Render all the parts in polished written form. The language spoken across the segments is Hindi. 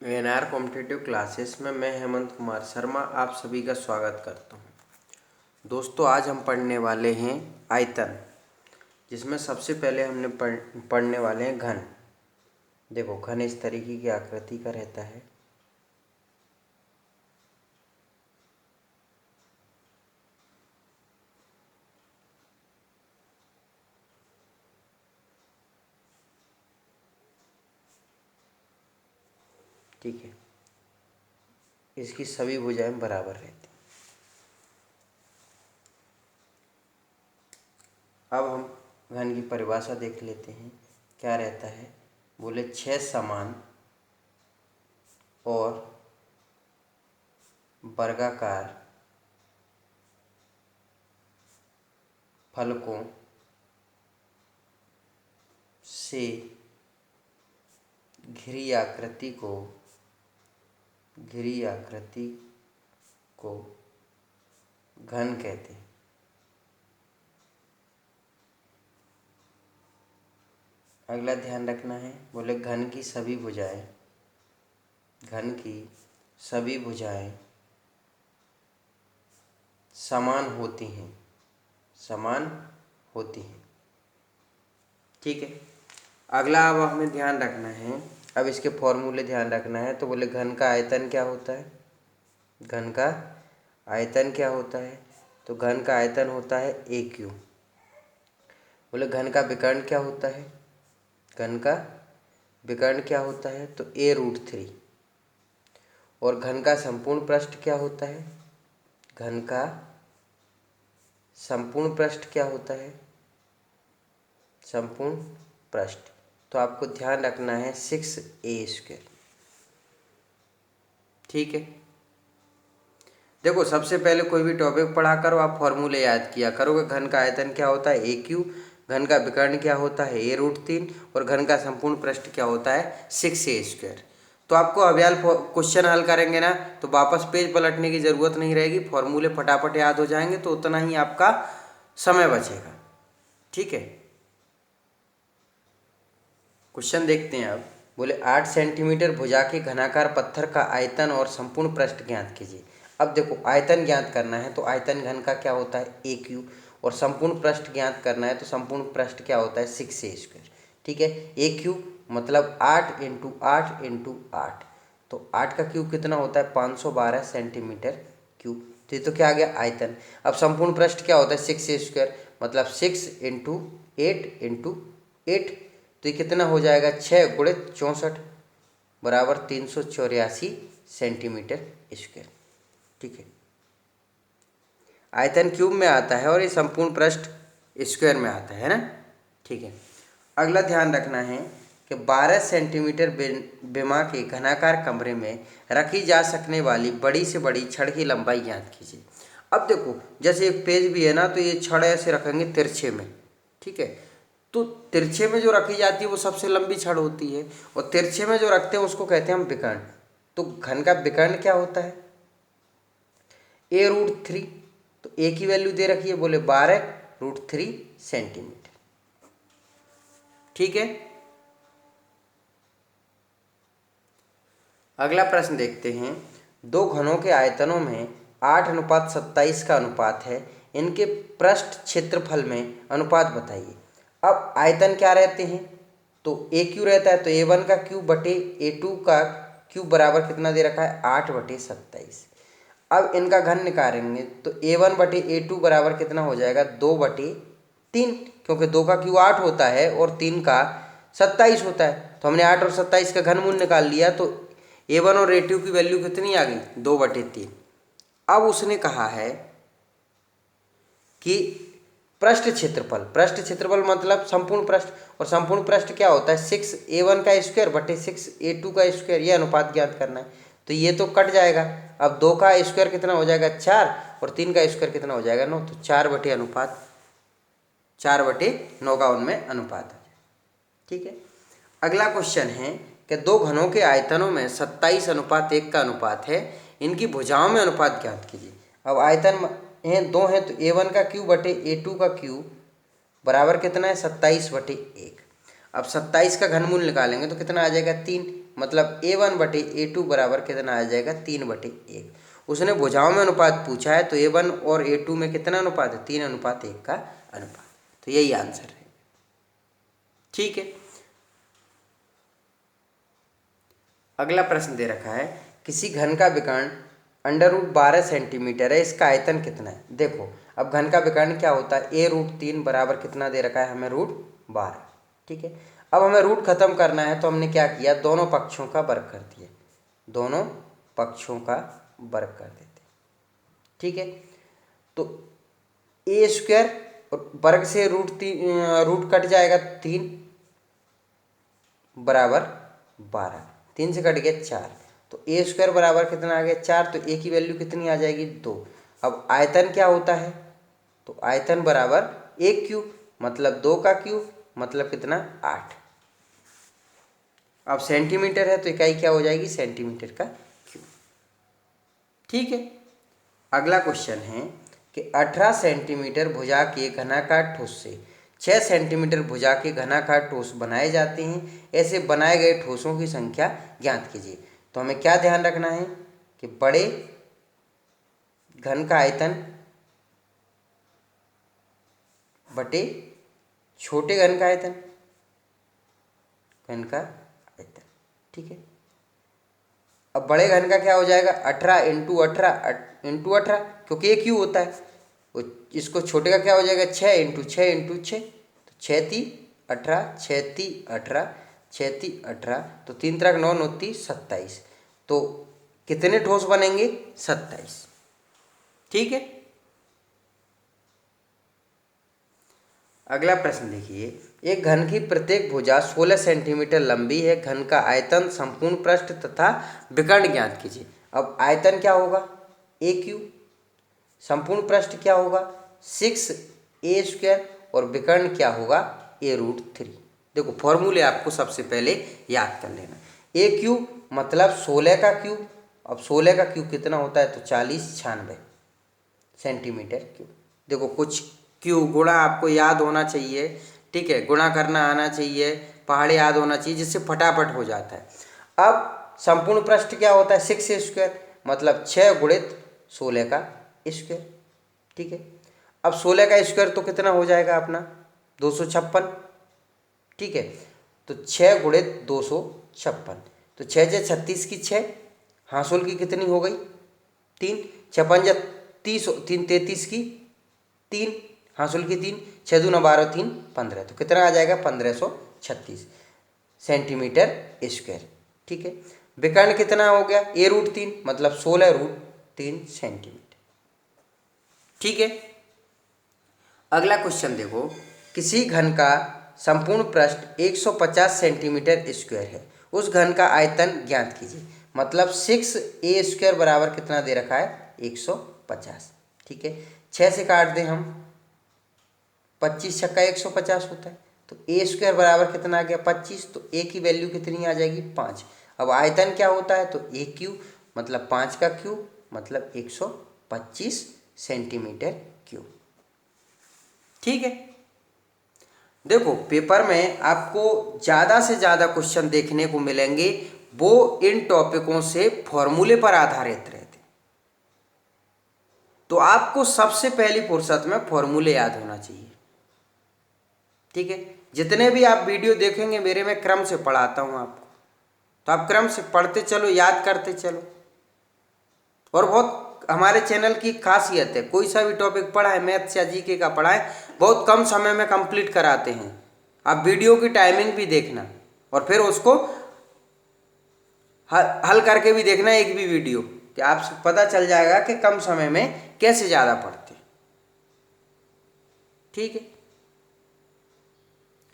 एनआर कॉम्पिटिटिव क्लासेस में मैं हेमंत कुमार शर्मा आप सभी का स्वागत करता हूं। दोस्तों, आज हम पढ़ने वाले हैं आयतन, जिसमें सबसे पहले हमने पढ़ने वाले हैं घन। देखो, घन इस तरीके की आकृति का रहता है। ठीक है, इसकी सभी भुजाएं बराबर रहती हैं। अब हम घन की परिभाषा देख लेते हैं। क्या रहता है? बोले 6 समान और वर्गाकार फलकों से घिरी आकृति को घन कहते हैं। अगला ध्यान रखना है, बोले घन की सभी भुजाएं समान होती हैं। ठीक है। अगला अब हमें ध्यान रखना है, अब इसके फॉर्मूले ध्यान रखना है। तो बोले घन का आयतन क्या होता है? तो घन का आयतन होता है AQ। बोले घन का विकर्ण क्या होता है? तो A√3। और घन का संपूर्ण पृष्ठ क्या होता है? संपूर्ण पृष्ठ तो आपको ध्यान रखना है 6A²। ठीक है। देखो, सबसे पहले कोई भी टॉपिक पढ़ा करो, आप फॉर्मूले याद किया करोगे। घन का आयतन क्या होता है? AQ। घन का विकर्ण क्या होता है? A√3। और घन का संपूर्ण पृष्ठ क्या होता है? 6A²। तो आपको अभ्याल क्वेश्चन हल करेंगे ना, तो वापस पेज पलटने की जरूरत नहीं रहेगी। फॉर्मूले फटाफट याद हो जाएंगे, तो उतना ही आपका समय बचेगा। ठीक है, क्वेश्चन देखते हैं अब। बोले 8 सेंटीमीटर भुजा के घनाकार पत्थर का आयतन और संपूर्ण पृष्ठ ज्ञात कीजिए। अब देखो, आयतन ज्ञात करना है तो आयतन घन का क्या होता है? AQ। और संपूर्ण पृष्ठ ज्ञात करना है तो संपूर्ण पृष्ठ क्या होता है? 6A²। ठीक है। AQ मतलब 8 × 8 × 8। तो 8 का क्यूब कितना होता है? 512 सेंटीमीटर क्यूब। तो ये तो क्या आ गया? आयतन। अब संपूर्ण पृष्ठ क्या होता है? 6A² मतलब 6 × 8 × 8। तो ये कितना हो जाएगा? 6 × 64 बराबर 384 सेंटीमीटर स्क्वायर। ठीक है, आयतन क्यूब में आता है और ये संपूर्ण पृष्ठ स्क्वायर में आता है ना। ठीक है। अगला ध्यान रखना है कि 12 सेंटीमीटर विमा के घनाकार कमरे में रखी जा सकने वाली बड़ी से बड़ी छड़ की लंबाई ज्ञात कीजिए। अब देखो, जैसे एक पेज भी है ना, तो ये छड़ ऐसे रखेंगे तिरछे में। ठीक है, तो तिरछे में जो रखी जाती है वो सबसे लंबी छड़ होती है, और तिरछे में जो रखते हैं उसको कहते हैं हम विकर्ण। तो घन का विकर्ण क्या होता है? A√3। तो A की वैल्यू दे रखी है, बोले 12√3 सेंटीमीटर। ठीक है। अगला प्रश्न देखते हैं। दो घनों के आयतनों में 8:27 का अनुपात है, इनके पृष्ठ क्षेत्रफल में अनुपात बताइए। अब आयतन क्या रहते हैं? तो AQ रहता है, तो A1 का क्यूब बटे A2 का क्यूब बराबर कितना दे रखा है? 8/27। अब इनका घन निकालेंगे तो A1 बटे A2 बराबर कितना हो जाएगा? 2/3, क्योंकि 2 का क्यूब 8 होता है और 3 का 27 होता है। तो हमने 8 और 27 का घनमूल निकाल लिया, तो A1 और A2 की वैल्यू कितनी आ गई? 2/3। अब उसने कहा है कि पृष्ठ क्षेत्रफल मतलब संपूर्ण पृष्ठ, और संपूर्ण पृष्ठ क्या होता है? 6A1 का स्क्वायर बटे 6A2 का स्क्वायर। ये अनुपात ज्ञात करना है। तो ये तो कट जाएगा। अब 2 का स्क्वायर कितना हो जाएगा? 4, और 3 का स्क्वायर कितना हो जाएगा? 9। तो 4/9 का उनमें अनुपात है। ठीक है। अगला क्वेश्चन है कि दो घनों के आयतनों में 27:1 का अनुपात है, इनकी भुजाओं में अनुपात ज्ञात कीजिए। अब आयतन हैं, दो हैं, तो A1 का क्यूब बटे A2 का क्यूब बराबर कितना है? 27/1। अब 27 का घनमूल निकालेंगे तो कितना आ जाएगा? 3। मतलब A1/A2 बराबर कितना आ जाएगा 3/1। उसने भुजाओं में अनुपात पूछा है तो A1 और A2 में कितना अनुपात है 3:1 का अनुपात। तो यही आंसर है। ठीक है, अगला प्रश्न दे रखा है किसी घन का विकर्ण √12 सेंटीमीटर है, इसका आयतन कितना है। देखो अब घन का विकर्ण क्या होता है, A√3 बराबर कितना दे रखा है हमें √12। ठीक है, अब हमें रूट खत्म करना है तो हमने क्या किया, दोनों पक्षों का वर्ग कर दिया, दोनों पक्षों का वर्ग कर देते। ठीक है, तो A² और वर्ग से रूट कट जाएगा 3 बराबर 12, 3 से कट गया 4, तो A² बराबर कितना आ गया 4, तो A की वैल्यू कितनी आ जाएगी 2। अब आयतन क्या होता है, तो आयतन बराबर 1 क्यूब मतलब 2 का क्यूब मतलब कितना 8। अब सेंटीमीटर है तो इकाई क्या हो जाएगी सेंटीमीटर का क्यूब। ठीक है, अगला क्वेश्चन है कि 18 सेंटीमीटर भुजा के घनाकार ठोस से 6 सेंटीमीटर भुजा के घनाकार ठोस बनाए जाते हैं, ऐसे बनाए गए ठोसों की संख्या ज्ञात कीजिए। तो हमें क्या ध्यान रखना है कि बड़े घन का आयतन बटे छोटे घन का आयतन, घन का आयतन। ठीक है, अब बड़े घन का क्या हो जाएगा 18 इंटू 18 क्योंकि एक क्यू होता है, इसको छोटे का क्या हो जाएगा 6 इंटू 6 इंटू 6, तो 6 × 3 = 18, 6 × 3 = 18, 6 × 3 = 18, तो 3 × 9 = 27। तो कितने ठोस बनेंगे 27। ठीक है, अगला प्रश्न देखिए, एक घन की प्रत्येक भुजा 16 सेंटीमीटर लंबी है, घन का आयतन संपूर्ण पृष्ठ तथा विकर्ण ज्ञात कीजिए। अब आयतन क्या होगा A3, संपूर्ण पृष्ठ क्या होगा 6A² और विकर्ण क्या होगा A√3। देखो फॉर्मूले आपको सबसे पहले याद कर लेना, A³ मतलब 16 का क्यूब, अब 16 का क्यूब कितना होता है तो 40×96 सेंटीमीटर क्यूब। देखो कुछ क्यूब गुणा आपको याद होना चाहिए, ठीक है, गुणा करना आना चाहिए, पहाड़े याद होना चाहिए, जिससे फटाफट हो जाता है। अब संपूर्ण पृष्ठ क्या होता है 6A² मतलब 6 × 16 का स्क्वायर। ठीक है, अब 16 का स्क्वायर तो कितना हो जाएगा अपना 256। ठीक है, तो 6 × 256, तो 6 × 36 की 6, हासुल की कितनी हो गई 3, 6 × 5 = 30, 3 × 33 की 3, हासुल की 3, 6 × 2 = 12, 3 × 15, तो कितना आ जाएगा 1536 सेंटीमीटर स्क्वायर। ठीक है, विकर्ण कितना हो गया A√3 मतलब 16√3 सेंटीमीटर। ठीक है, अगला क्वेश्चन देखो, किसी घन का संपूर्ण पृष्ठ 150 सेंटीमीटर स्क्वायर है, उस घन का आयतन ज्ञात कीजिए। मतलब 6A² बराबर कितना दे रखा है 150। ठीक है, 6 से काट दें हम, 25 × 6 = 150 होता है, तो A² बराबर कितना आ गया 25, तो A की वैल्यू कितनी आ जाएगी 5। अब आयतन क्या होता है तो A³ मतलब 5 का क्यूब मतलब 125 सेंटीमीटर क्यूब। ठीक है, देखो पेपर में आपको ज़्यादा से ज़्यादा क्वेश्चन देखने को मिलेंगे, वो इन टॉपिकों से फॉर्मूले पर आधारित रहते, तो आपको सबसे पहली फुर्सत में फॉर्मूले याद होना चाहिए। ठीक है, जितने भी आप वीडियो देखेंगे मेरे में क्रम से पढ़ाता हूँ आपको, तो आप क्रम से पढ़ते चलो, याद करते चलो। और बहुत हमारे चैनल की खासियत है, कोई सा भी टॉपिक पढ़ाए, मैथ्स या जीके का पढ़ाए, बहुत कम समय में कंप्लीट कराते हैं। आप वीडियो की टाइमिंग भी देखना और फिर उसको हल करके भी देखना एक भी वीडियो, कि आपको पता चल जाएगा कि कम समय में कैसे ज़्यादा पढ़ते। ठीक है,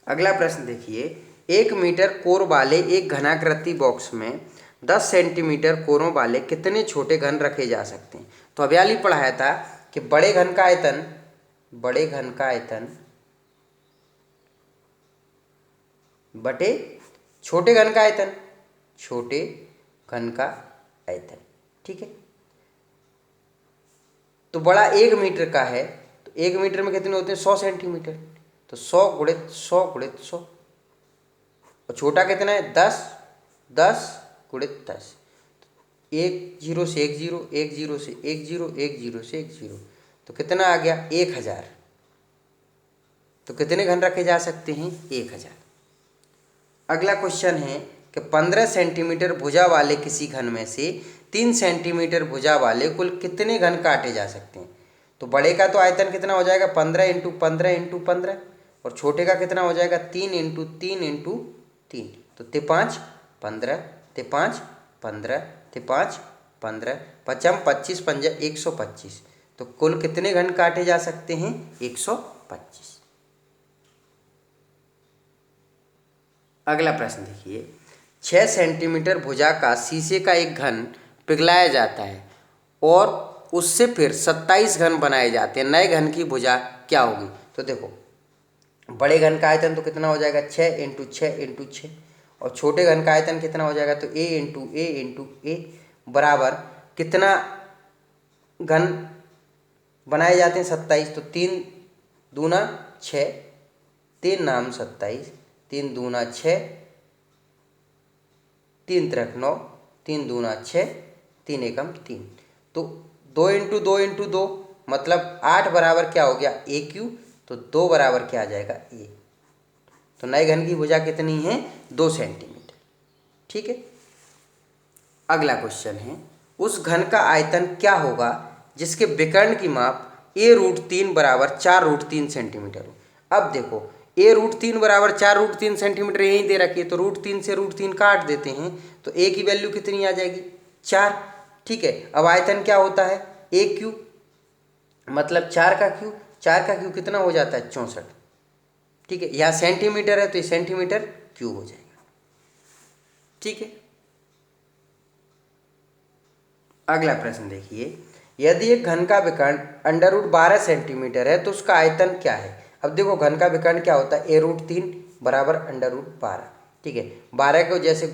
अगला प्रश्न देखिए, 1 मीटर कोर वाले एक घनाकृति बॉक्स में 10 सेंटीमीटर कोरों वाले कितने छोटे घन रखे जा सकते हैं। तो अभी पढ़ाया था कि बड़े घन का आयतन बटे छोटे घन का आयतन, छोटे घन का आयतन। ठीक है, तो बड़ा 1 मीटर का है, तो 1 मीटर में कितने होते हैं 100 सेंटीमीटर, तो 100 × 100 × 100, और छोटा कितना है 10 10 गुणित 10। एक जीरो से एक जीरो, एक जीरो से एक जीरो, एक जीरो से एक जीरो, तो कितना आ गया 1000। तो कितने घन रखे जा सकते हैं 1000। अगला क्वेश्चन है कि 15 सेंटीमीटर भुजा वाले किसी घन में से 3 सेंटीमीटर भुजा वाले कुल कितने घन काटे जा सकते हैं। तो बड़े का तो आयतन कितना हो जाएगा 15 इंटू 15 इंटू 15, और छोटे का कितना हो जाएगा 3 इंटू 3 इंटू 3, तो 5 15, 5 15, 5 15, पचम 25 पंजा 125, तो कुल कितने घन काटे जा सकते हैं 125। अगला प्रश्न देखिए, 6 सेंटीमीटर भुजा का शीशे का एक घन पिघलाया जाता है और उससे फिर 27 घन बनाए जाते हैं, नए घन की भुजा क्या होगी। तो देखो बड़े घन का आयतन तो कितना हो जाएगा 6 इंटू 6 इंटू 6, और छोटे घन का आयतन कितना हो जाएगा तो a इंटू ए बराबर कितना घन बनाए जाते हैं 27, तो 3 दूना 6, 3 नाम 27, 3 दूना 6, 3 त्रिक 9, 3 दूना 6, 3 एकम 3, तो 2 इंटू 2 इंटू 2 मतलब 8 बराबर क्या हो गया ए क्यू, तो 2 बराबर क्या आ जाएगा ए। तो नए घन की भुजा कितनी है 2 सेंटीमीटर। ठीक है। अगला क्वेश्चन है, उस घन का आयतन क्या होगा जिसके विकर्ण की माप a√3 बराबर 4√3 सेंटीमीटर हो। अब देखो a√3 बराबर 4√3 सेंटीमीटर यहीं दे रखी है, तो √3 से √3 काट देते हैं, तो a की वैल्यू कितनी आ जाएगी 4। ठीक है। अब आयतन क्या होता है a क्यू, मतलब 4 का क्यू, 4 का क्यू कितना हो जाता है 64। ठीक है, यहाँ सेंटीमीटर है तो ये सेंटीमीटर क्यूब हो जाएगा। ठीक है। अगला प्रश्न देखिए, यदि एक घन का विकर्ण √12 सेंटीमीटर है तो उसका आयतन क्या है। अब देखो घन का विकर्ण क्या होता है a√3 बराबर √12। ठीक है, 12 को जैसे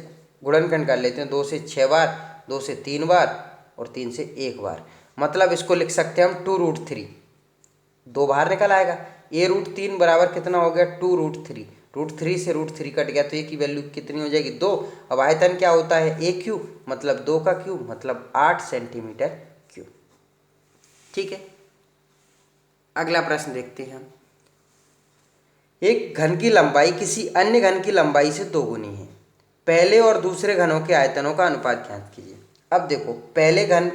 गुणनखंड कर लेते हैं, 2 से 6 बार, 2 से 3 बार और 3 से 1 बार, मतलब इसको लिख सकते हैं हम 2√3, 2 बाहर निकल आएगा। a√3 बराबर कितना हो गया 2√3, √3 से √3 कट गया, तो ए की वैल्यू कितनी हो जाएगी 2। अब आयतन क्या होता है ए क्यू, मतलब 2 का क्यूब, मतलब 8 सेंटीमीटर क्यूब। ठीक है। अगला प्रश्न देखते हैं हम, एक घन की लंबाई किसी अन्य घन की लंबाई से दोगुनी है, पहले और दूसरे घनों के आयतनों का अनुपात ज्ञात कीजिए। अब देखो पहले घन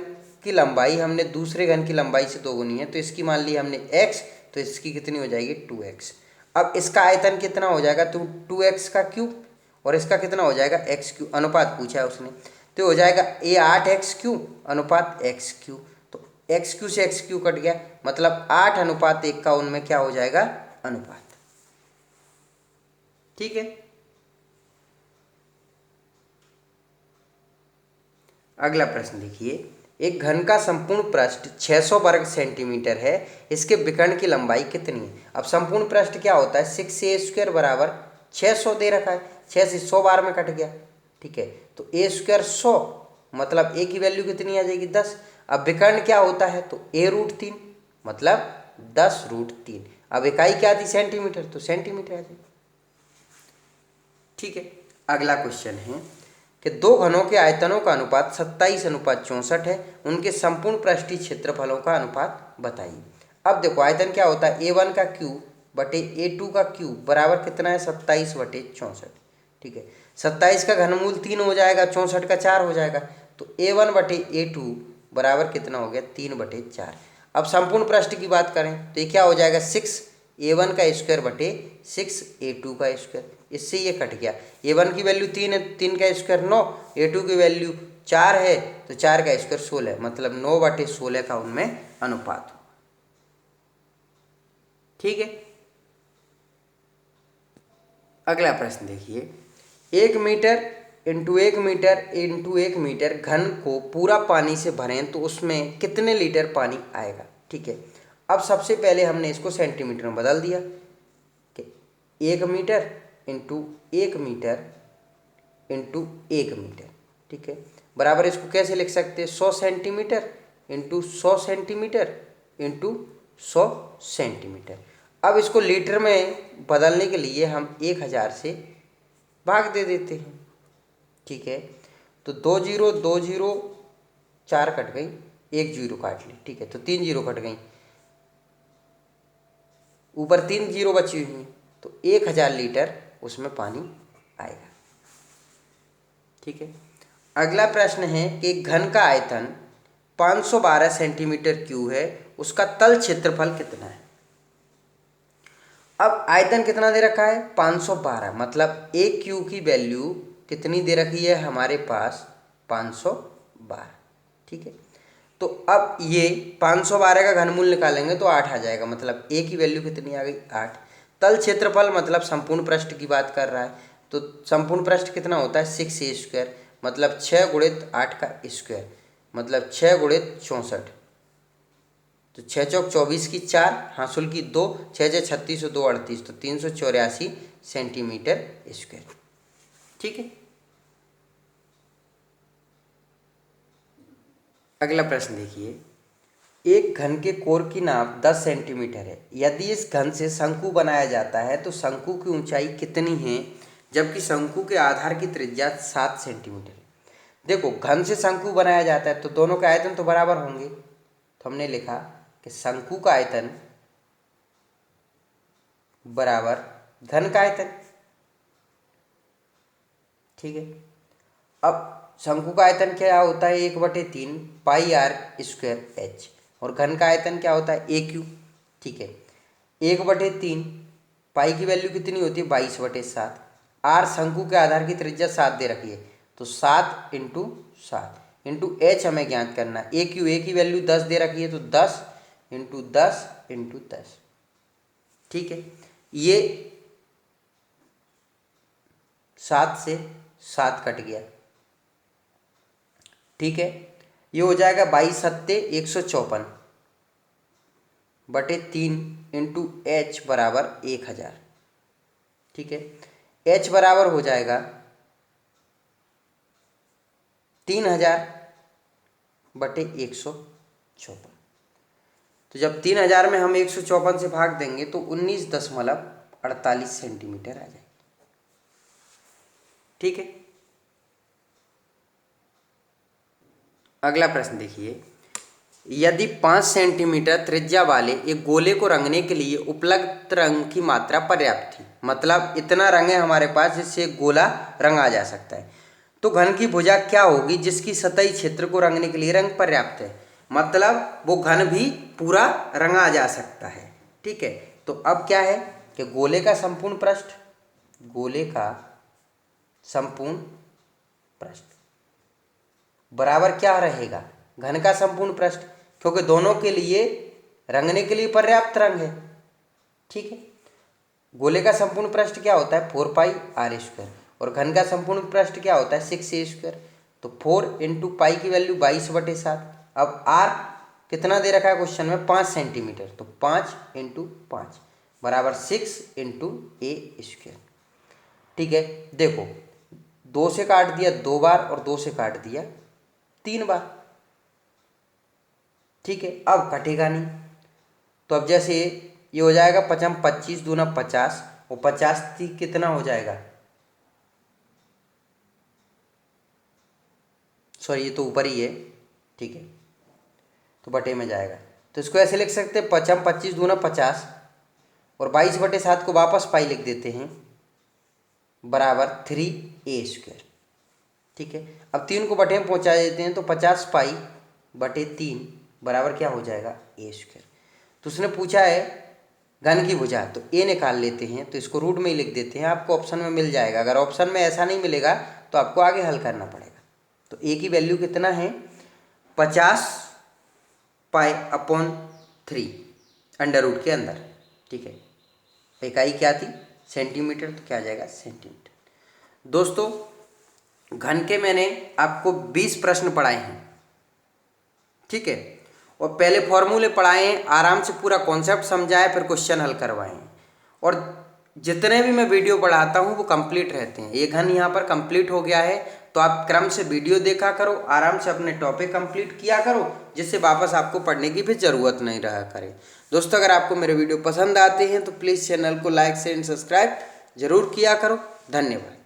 की लंबाई हमने दूसरे घन की लंबाई से दोगुनी है, तो इसकी मान ली हमने x, तो इसकी कितनी हो जाएगी 2x। अब इसका आयतन कितना हो जाएगा तो 2x का क्यूब, और इसका कितना हो जाएगा x क्यूब, अनुपात पूछा है उसने, तो हो जाएगा a 8x क्यूब अनुपात x क्यूब, तो x क्यू से x क्यू कट गया, मतलब 8:1 का उनमें क्या हो जाएगा अनुपात। ठीक है। अगला प्रश्न देखिए, एक घन का संपूर्ण पृष्ठ 600 वर्ग सेंटीमीटर है, इसके विकर्ण की लंबाई कितनी है। अब संपूर्ण पृष्ठ क्या होता है 6a² बराबर 600 दे रखा है, 6 से 100 बार में कट गया। ठीक है, तो a² 100, मतलब a की वैल्यू कितनी आ जाएगी 10। अब विकर्ण क्या होता है तो a√3, मतलब 10√3। अब इकाई क्या थी सेंटीमीटर, तो सेंटीमीटर आ जाएगी। ठीक है। अगला क्वेश्चन है कि दो घनों के आयतनों का अनुपात 27:64 है, उनके संपूर्ण पृष्ठीय क्षेत्रफलों का अनुपात बताइए। अब देखो आयतन क्या होता है a1 का क्यूब बटे a2 का क्यूब बराबर कितना है 27/64। ठीक है, 27 का घनमूल 3 हो जाएगा, 64 का 4 हो जाएगा, तो a1 बटे a2 बराबर कितना हो गया 3/4। अब संपूर्ण पृष्ठ की बात करें तो ये क्या हो जाएगा 6a1 का स्क्वायर बटे 6a2 का स्क्वायर, इससे ये कट गया। a1 की वैल्यू 3 है, 3 का स्क्वायर 9, a2 की वैल्यू 4 है, तो 4 का स्क्वायर 16, मतलब 9/16 का उनमें अनुपात हो। ठीक है। अगला प्रश्न देखिए, 1 metre into 1 metre into 1 metre घन को पूरा पानी से भरें तो उसमें कितने लीटर पानी आएगा। ठीक है, अब सबसे पहले हमने इसको सेंटीमीटर में बदल दिया कि 1 metre into 1 metre into 1 metre. ठीक है, बराबर इसको कैसे लिख सकते हैं 100 centimetre into 100 centimetre into 100 centimetre. अब इसको लीटर में बदलने के लिए हम 1000 से भाग दे देते हैं। ठीक है, तो 2 जीरो 2 जीरो 4 कट गई, 1 जीरो काट ली, ठीक है, तो 3 जीरो कट गई, ऊपर 3 जीरो बची हुई हैं, तो 1000 लीटर उसमें पानी आएगा। ठीक है। अगला प्रश्न है कि एक घन का आयतन 512 सेंटीमीटर क्यूब है, उसका तल क्षेत्रफल कितना है। अब आयतन कितना दे रखा है 512, मतलब एक क्यूब की वैल्यू कितनी दे रखी है हमारे पास 512। ठीक है, तो अब ये 512 का घनमूल निकालेंगे तो 8 आ जाएगा, मतलब ए की वैल्यू कितनी आ गई 8। तल क्षेत्रफल मतलब संपूर्ण पृष्ठ की बात कर रहा है, तो संपूर्ण पृष्ठ कितना होता है 6a², मतलब 6 गुणित 8 का स्क्वायर, मतलब 6 गुणित 64, तो 6 चौक 24 की 4, हासुल की 2, 6 6 36 और 2 38, तो 384 सेंटीमीटर स्क्वायर। ठीक है। अगला प्रश्न देखिए, एक घन के कोर की नाप 10 सेंटीमीटर है, यदि इस घन से शंकु बनाया जाता है तो शंकु की ऊंचाई कितनी है, जबकि शंकु के आधार की त्रिज्या 7 सेंटीमीटर है। देखो, घन से शंकु बनाया जाता है तो दोनों के आयतन तो बराबर होंगे, तो हमने लिखा कि शंकु का आयतन बराबर घन का आयतन। ठीक है, अब शंकु का आयतन क्या होता है 1/3 पाई आर स्क्वायर एच, और घन का आयतन क्या होता है ए क्यू। ठीक है, 1/3 पाई की वैल्यू कितनी होती है 22/7, आर शंकु के आधार की त्रिज्या 7 दे रखी है, तो 7 इंटू 7 इंटू एच हमें ज्ञात करना है। ए क्यू, ए की वैल्यू 10 दे रखी है, तो 10 इंटू 10 इंटू 10। ठीक है, ये 7 से 7 कट गया। ठीक है, ये हो जाएगा 22 सत्ते 154 बटे 3 इंटू एच बराबर 1000। ठीक है, एच बराबर हो जाएगा 3000 बटे 154। तो जब 3000 में हम 154 से भाग देंगे तो 19.48 सेंटीमीटर आ जाएगी। ठीक है। अगला प्रश्न देखिए, यदि 5 सेंटीमीटर त्रिज्या वाले एक गोले को रंगने के लिए उपलब्ध रंग की मात्रा पर्याप्त थी, मतलब इतना रंग है हमारे पास जिससे एक गोला रंगा जा सकता है, तो घन की भुजा क्या होगी जिसकी सतही क्षेत्र को रंगने के लिए रंग पर्याप्त है, मतलब वो घन भी पूरा रंगा जा सकता है। ठीक है, तो अब क्या है कि गोले का संपूर्ण पृष्ठ, गोले का संपूर्ण पृष्ठ बराबर क्या रहेगा घन का संपूर्ण पृष्ठ, क्योंकि दोनों के लिए रंगने के लिए पर्याप्त रंग है। ठीक है, गोले का संपूर्ण पृष्ठ क्या होता है 4 पाई आर स्क्वायर, और घन का संपूर्ण पृष्ठ क्या होता है 6a², तो 4 इंटू पाई की वैल्यू 22/7। अब आर कितना दे रखा है क्वेश्चन में 5 सेंटीमीटर, तो 5 इंटू 5 बराबर 6 इंटू a²। ठीक है, देखो 2 से काट दिया 2 बार और 2 से काट दिया 3 बार। ठीक है, अब कटेगा नहीं, तो अब जैसे ये हो जाएगा 5 25 दूना 50, और 50 कितना हो जाएगा, सॉरी ये तो ऊपर ही है। ठीक है, तो बटे में जाएगा, तो इसको ऐसे लिख सकते हैं 5 25 दूना 50 और 22/7 को वापस पाई लिख देते हैं बराबर 3a²। ठीक है, अब 3 को बटे में पहुंचा देते हैं, तो 50 पाई बटे 3 बराबर क्या हो जाएगा a²। तो उसने पूछा है घन की भुजा, तो ए निकाल लेते हैं, तो इसको रूट में ही लिख देते हैं, आपको ऑप्शन में मिल जाएगा। अगर ऑप्शन में ऐसा नहीं मिलेगा तो आपको आगे हल करना पड़ेगा। तो ए की वैल्यू कितना है 50 पाई अपॉन 3 अंडर रूट के अंदर। ठीक है, इकाई क्या थी सेंटीमीटर, तो क्या आ जाएगा सेंटीमीटर। दोस्तों, घन के मैंने आपको 20 प्रश्न पढ़ाए हैं। ठीक है, और पहले फॉर्मूले पढ़ाए हैं, आराम से पूरा कॉन्सेप्ट समझाए, फिर क्वेश्चन हल करवाए हैं, और जितने भी मैं वीडियो पढ़ाता हूँ वो कंप्लीट रहते हैं। ये घन यहाँ पर कंप्लीट हो गया है, तो आप क्रम से वीडियो देखा करो, आराम से अपने टॉपिक कंप्लीट किया करो, जिससे वापस आपको पढ़ने की भी ज़रूरत नहीं रहा करे। दोस्तों, अगर आपको मेरे वीडियो पसंद आते हैं तो प्लीज़ चैनल को लाइक शेयर एंड सब्सक्राइब जरूर किया करो। धन्यवाद।